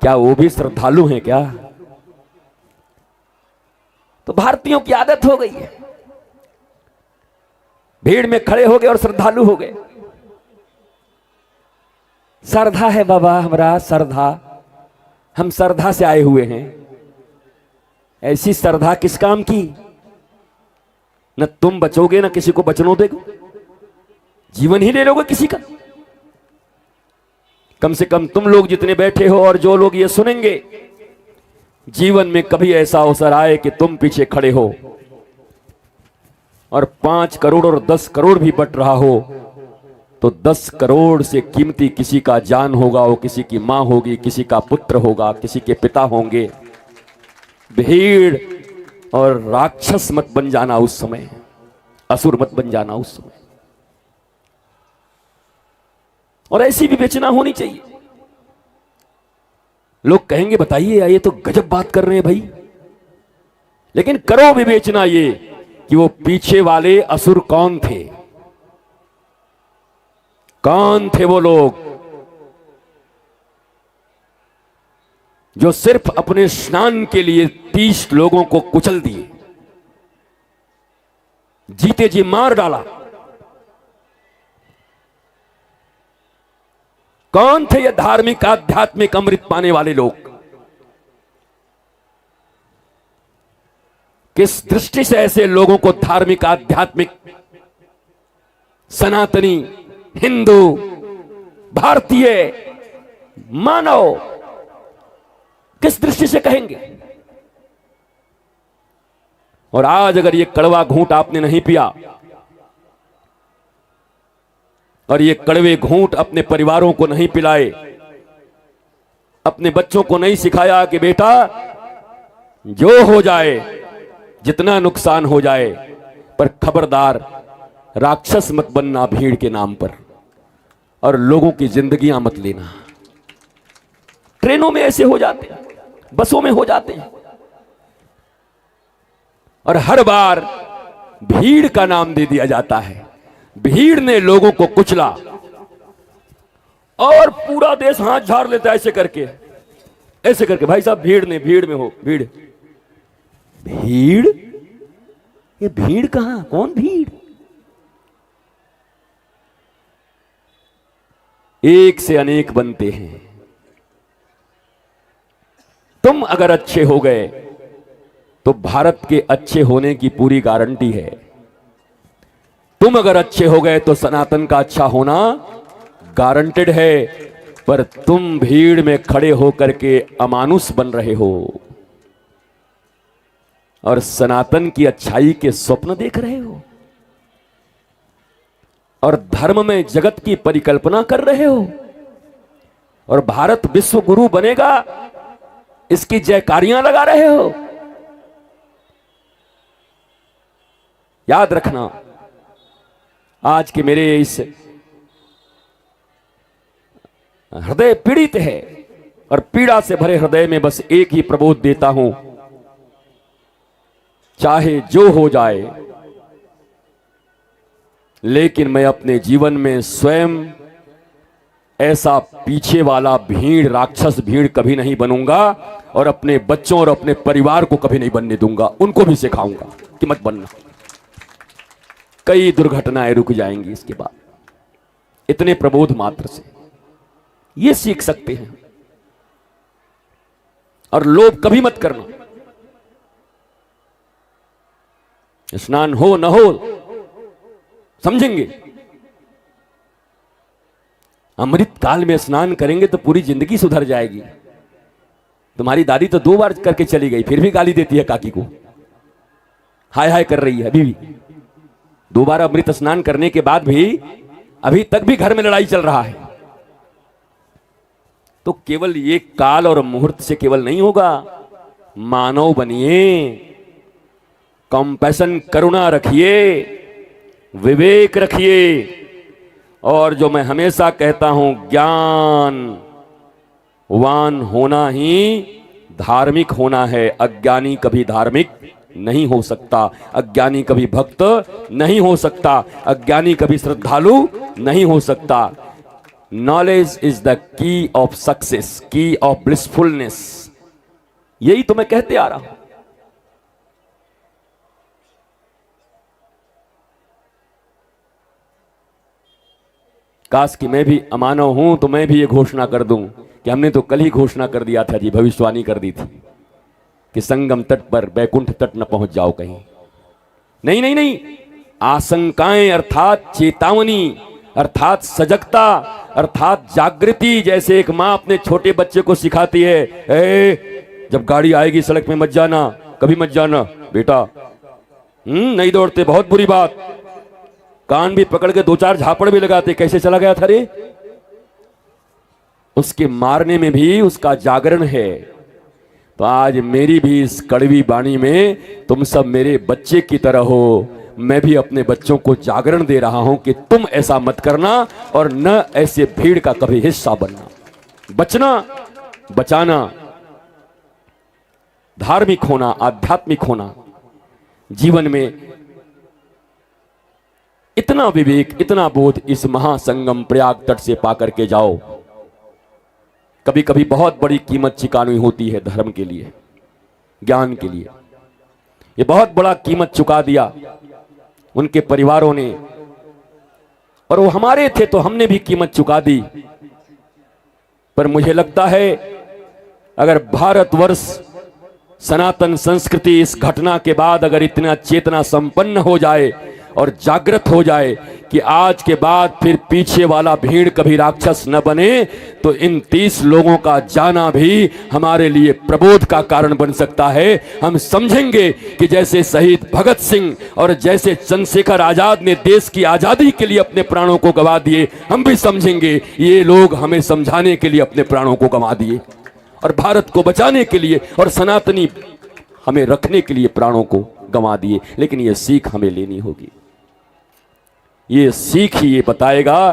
क्या वो भी श्रद्धालु हैं क्या? तो भारतीयों की आदत हो गई है, भीड़ में खड़े हो गए और श्रद्धालु हो गए। श्रद्धा है बाबा, हमरा श्रद्धा, हम श्रद्धा से आए हुए हैं। ऐसी श्रद्धा किस काम की? न तुम बचोगे न किसी को बचने दोगे, जीवन ही ले लोगे किसी का। कम से कम तुम लोग जितने बैठे हो और जो लोग ये सुनेंगे, जीवन में कभी ऐसा अवसर आए कि तुम पीछे खड़े हो और 5 करोड़ और 10 करोड़ भी बट रहा हो, तो 10 करोड़ से कीमती किसी का जान होगा, वो किसी की मां होगी, किसी का पुत्र होगा, किसी के पिता होंगे। भीड़ और राक्षस मत बन जाना उस समय, असुर मत बन जाना उस समय। और ऐसी विवेचना होनी चाहिए। लोग कहेंगे बताइए ये तो गजब बात कर रहे हैं भाई, लेकिन करो विवेचना ये कि वो पीछे वाले असुर कौन थे, कौन थे वो लोग जो सिर्फ अपने स्नान के लिए 30 लोगों को कुचल दिए, जीते जी मार डाला। कौन थे ये धार्मिक आध्यात्मिक अमृत पाने वाले लोग? किस दृष्टि से ऐसे लोगों को धार्मिक आध्यात्मिक सनातनी हिंदू भारतीय मानव किस दृष्टि से कहेंगे? और आज अगर ये कड़वा घूंट आपने नहीं पिया और ये कड़वे घूंट अपने परिवारों को नहीं पिलाए, अपने बच्चों को नहीं सिखाया कि बेटा जो हो जाए, जितना नुकसान हो जाए, पर खबरदार राक्षस मत बनना भीड़ के नाम पर, और लोगों की जिंदगियां मत लेना। ट्रेनों में ऐसे हो जाते हैं, बसों में हो जाते हैं, और हर बार भीड़ का नाम दे दिया जाता है। भीड़ ने लोगों को कुचला और पूरा देश हाथ झाड़ लेता है ऐसे करके, ऐसे करके। भाई साहब भीड़ ने, भीड़ में हो, भीड़ भीड़, ये भीड़ कहां, कौन भीड़? एक से अनेक बनते हैं। तुम अगर अच्छे हो गए तो भारत के अच्छे होने की पूरी गारंटी है। तुम अगर अच्छे हो गए तो सनातन का अच्छा होना गारंटेड है। पर तुम भीड़ में खड़े होकर के अमानुष बन रहे हो और सनातन की अच्छाई के स्वप्न देख रहे हो और धर्म में जगत की परिकल्पना कर रहे हो। और भारत विश्व गुरु बनेगा, इसकी जयकारियां लगा रहे हो। याद रखना, आज के मेरे इस हृदय पीड़ित है और पीड़ा से भरे हृदय में बस एक ही प्रबोध देता हूं, चाहे जो हो जाए, लेकिन मैं अपने जीवन में स्वयं ऐसा पीछे वाला भीड़, राक्षस भीड़ कभी नहीं बनूंगा और अपने बच्चों और अपने परिवार को कभी नहीं बनने दूंगा। उनको भी सिखाऊंगा कि मत बनना। कई दुर्घटनाएं रुक जाएंगी इसके बाद, इतने प्रबोध मात्र से ये सीख सकते हैं। और लोभ कभी मत करना। स्नान हो न हो समझेंगे। अमृत काल में स्नान करेंगे तो पूरी जिंदगी सुधर जाएगी। तुम्हारी दादी तो 2 बार करके चली गई, फिर भी गाली देती है काकी को, हाय हाय कर रही है अभी भी। 2 बार अमृत स्नान करने के बाद भी अभी तक भी घर में लड़ाई चल रहा है। तो केवल ये काल और मुहूर्त से केवल नहीं होगा, मानव बनिए, कंपैशन, करुणा रखिए, विवेक रखिए। और जो मैं हमेशा कहता हूं, ज्ञानवान होना ही धार्मिक होना है। अज्ञानी कभी धार्मिक नहीं हो सकता, अज्ञानी कभी भक्त नहीं हो सकता, अज्ञानी कभी श्रद्धालु नहीं हो सकता। Knowledge is the key of success, की ऑफ ब्लिसफुलनेस। यही तो मैं कहते आ रहा हूं। काश कि मैं भी अमानव हूं तो मैं भी ये घोषणा कर दूं कि हमने तो कल ही घोषणा कर दिया था जी, भविष्यवाणी कर दी थी कि संगम तट पर बैकुंठ तट न पहुंच जाओ कहीं। नहीं नहीं नहीं, आशंकाएं अर्थात चेतावनी, अर्थात सजगता, अर्थात जागृति। जैसे एक मां अपने छोटे बच्चे को सिखाती है, जब गाड़ी आएगी सड़क में मत जाना, कभी मत जाना बेटा, नहीं दौड़ते, बहुत बुरी बात। कान भी पकड़ के 2-4 झापड़ भी लगाते, कैसे चला गया था रे। उसके मारने में भी उसका जागरण है। तो आज मेरी भी इस कड़वी वाणी में तुम सब मेरे बच्चे की तरह हो। मैं भी अपने बच्चों को जागरण दे रहा हूं कि तुम ऐसा मत करना और न ऐसे भीड़ का कभी हिस्सा बनना। बचना, बचाना, धार्मिक होना, आध्यात्मिक होना, जीवन में इतना विवेक, इतना बोध इस महासंगम प्रयाग तट से पाकर के जाओ। कभी कभी बहुत बड़ी कीमत चुकानी होती है धर्म के लिए, ज्ञान के लिए। ये बहुत बड़ा कीमत चुका दिया उनके परिवारों ने, और वो हमारे थे तो हमने भी कीमत चुका दी। पर मुझे लगता है अगर भारतवर्ष, सनातन संस्कृति इस घटना के बाद अगर इतना चेतना संपन्न हो जाए और जागृत हो जाए कि आज के बाद फिर पीछे वाला भीड़ कभी राक्षस न बने, तो इन 30 लोगों का जाना भी हमारे लिए प्रबोध का कारण बन सकता है। हम समझेंगे कि जैसे शहीद भगत सिंह और जैसे चंद्रशेखर आजाद ने देश की आजादी के लिए अपने प्राणों को गंवा दिए, हम भी समझेंगे ये लोग हमें समझाने के लिए अपने प्राणों को गंवा दिए और भारत को बचाने के लिए और सनातनी हमें रखने के लिए प्राणों को गंवा दिए। लेकिन ये सीख हमें लेनी होगी। ये सीख ही ये बताएगा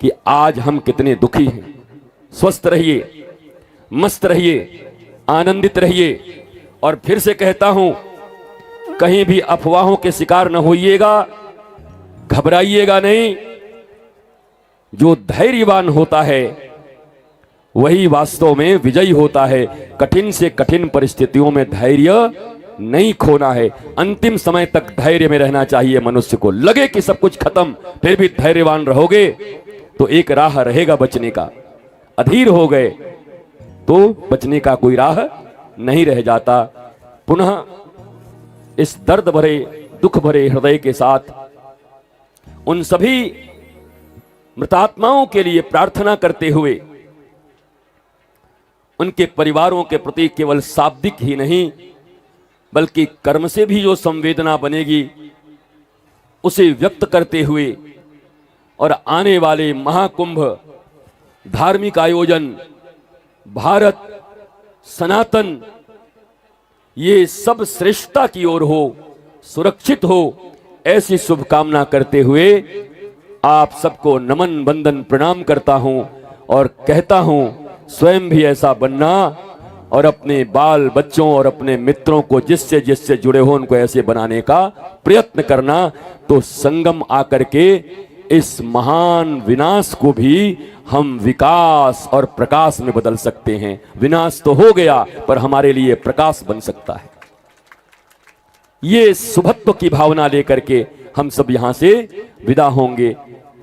कि आज हम कितने दुखी हैं। स्वस्थ रहिए, मस्त रहिए, आनंदित रहिए। और फिर से कहता हूं, कहीं भी अफवाहों के शिकार न होइएगा, घबराइएगा नहीं। जो धैर्यवान होता है वही वास्तव में विजयी होता है। कठिन से कठिन परिस्थितियों में धैर्य नहीं खोना है। अंतिम समय तक धैर्य में रहना चाहिए मनुष्य को। लगे कि सब कुछ खत्म, फिर भी धैर्यवान रहोगे तो एक राह रहेगा बचने का। अधीर हो गए तो बचने का कोई राह नहीं रह जाता। पुनः इस दर्द भरे, दुख भरे हृदय के साथ उन सभी मृतात्माओं के लिए प्रार्थना करते हुए उनके परिवारों के प्रति केवल शाब्दिक ही नहीं बल्कि कर्म से भी जो संवेदना बनेगी उसे व्यक्त करते हुए और आने वाले महाकुंभ धार्मिक आयोजन, भारत सनातन, ये सब श्रेष्ठता की ओर हो, सुरक्षित हो, ऐसी शुभकामना करते हुए आप सबको नमन वंदन प्रणाम करता हूं और कहता हूं स्वयं भी ऐसा बनना और अपने बाल बच्चों और अपने मित्रों को जिससे जिससे जुड़े हो उनको ऐसे बनाने का प्रयत्न करना। तो संगम आकर के इस महान विनाश को भी हम विकास और प्रकाश में बदल सकते हैं। विनाश तो हो गया पर हमारे लिए प्रकाश बन सकता है। ये शुभत्व की भावना लेकर के हम सब यहां से विदा होंगे।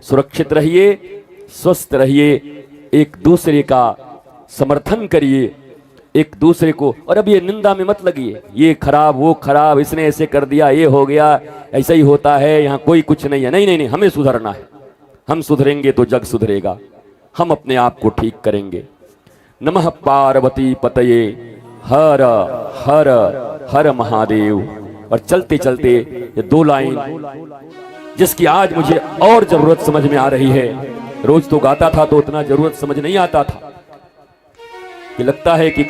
सुरक्षित रहिए, स्वस्थ रहिए, एक दूसरे का समर्थन करिए, एक दूसरे को। और अब ये निंदा में मत लगिए, ये खराब वो खराब, इसने ऐसे कर दिया, ये हो गया, ऐसा ही होता है, यहाँ कोई कुछ नहीं है। नहीं नहीं नहीं, हमें सुधरना है। हम सुधरेंगे तो जग सुधरेगा, हम अपने आप को ठीक करेंगे। नमः पार्वती पतये, हर हर हर महादेव। और चलते चलते ये दो लाइन जिसकी आज मुझे और जरूरत समझ में आ रही है। रोज तो गाता था तो उतना जरूरत समझ नहीं आता था कि लगता है कि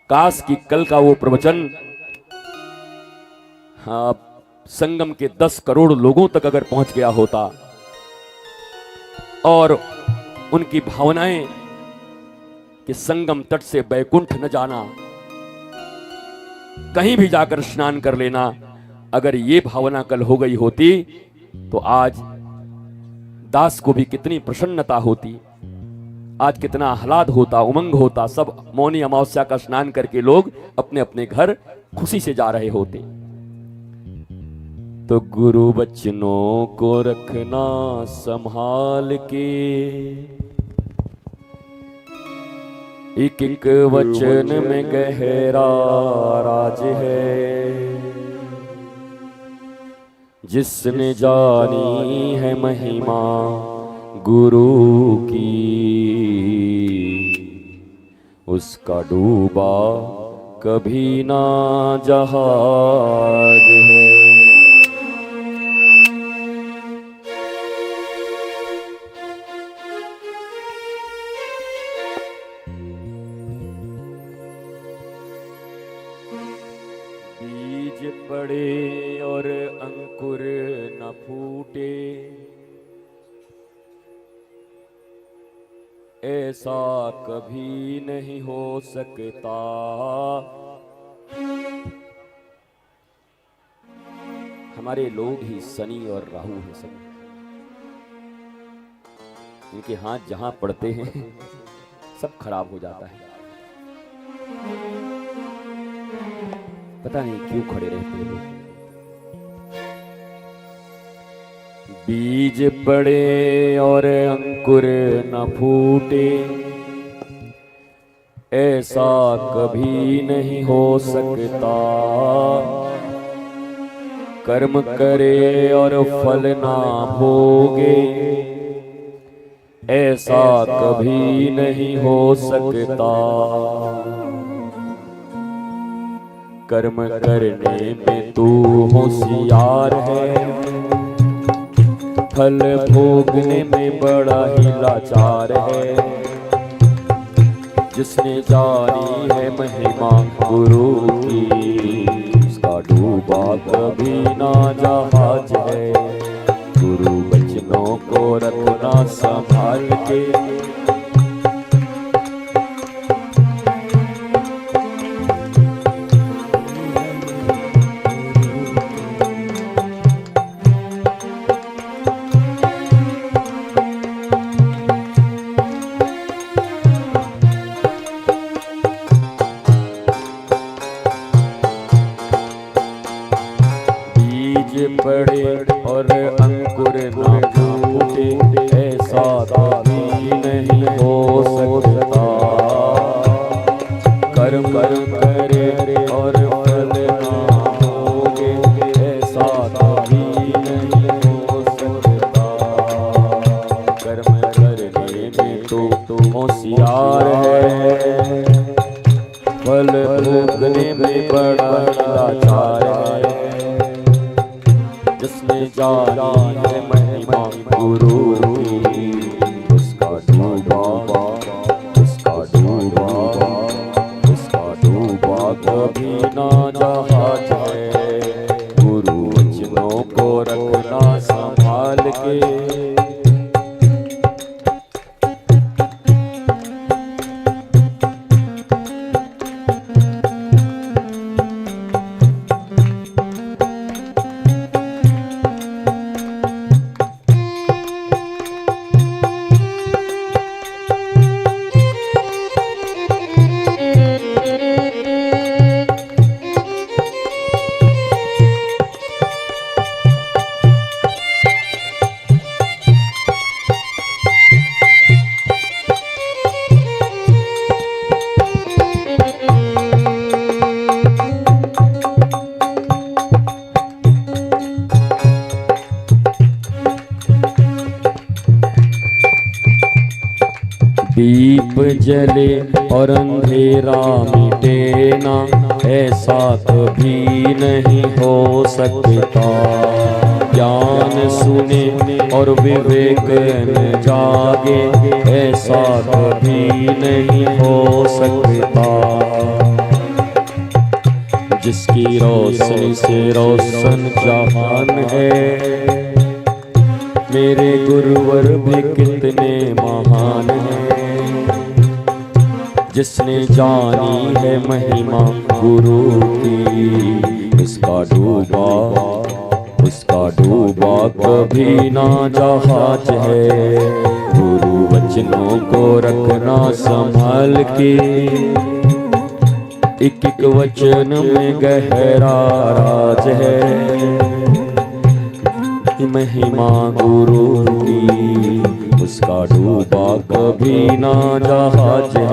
काश की कल का वो प्रवचन संगम के 10 करोड़ लोगों तक अगर पहुंच गया होता और उनकी भावनाएं कि संगम तट से बैकुंठ न जाना, कहीं भी जाकर स्नान कर लेना, अगर ये भावना कल हो गई होती तो आज दास को भी कितनी प्रसन्नता होती, आज कितना आह्लाद होता, उमंग होता। सब मौनी अमावस्या का स्नान करके लोग अपने अपने घर खुशी से जा रहे होते। तो गुरु बचनों को रखना संभाल के, एक एक वचन में गहरा राज है। जिसने जानी है महिमा गुरु की, उसका डूबा कभी ना जहाज है। बीज पड़े और अंकुर न फूटे, ऐसा कभी नहीं हो सकता। हमारे लोग ही शनि और राहु हैं सब, इनके हाथ जहां पड़ते हैं सब खराब हो जाता है। पता नहीं क्यों खड़े रहते हैं लोग। बीज पड़े और अंकुर न फूटे, ऐसा कभी नहीं हो सकता। कर्म करे और फल ना भोगे, ऐसा कभी नहीं हो सकता। कर्म करने में तू होशियार है, फल भोगने में बड़ा ही लाचार है। जिसने जानी है महिमा गुरु की, उसका डूबा कभी ना जहाज है। गुरु बचनों को रखना संभाल के, पड़े और अंकुर ना फूटे, ऐसा कभी नहीं हो सकता। कर्म करे और फल ना भोगे, ऐसा कभी नहीं हो सकता। कर्म करने में तो होशियार है, फल भोगने में बड़ा लाचार है। जिसने जानी है महिमा गुरु की, उसका जले और अंधेरा मिटे ना, ऐसा कभी नहीं हो सकता। ज्ञान सुने और विवेक न जागे, ऐसा कभी नहीं हो सकता। जिसकी रोशनी से रोशन जहान है, मेरे गुरुवर भी कितने महान हैं। जिसने जानी है महिमा गुरु की, उसका डूबा कभी ना जहाज है। गुरु वचनों को रखना संभाल के, एक एक वचन में गहरा राज है। महिमा गुरु की, उसका डूबा कभी ना जहाज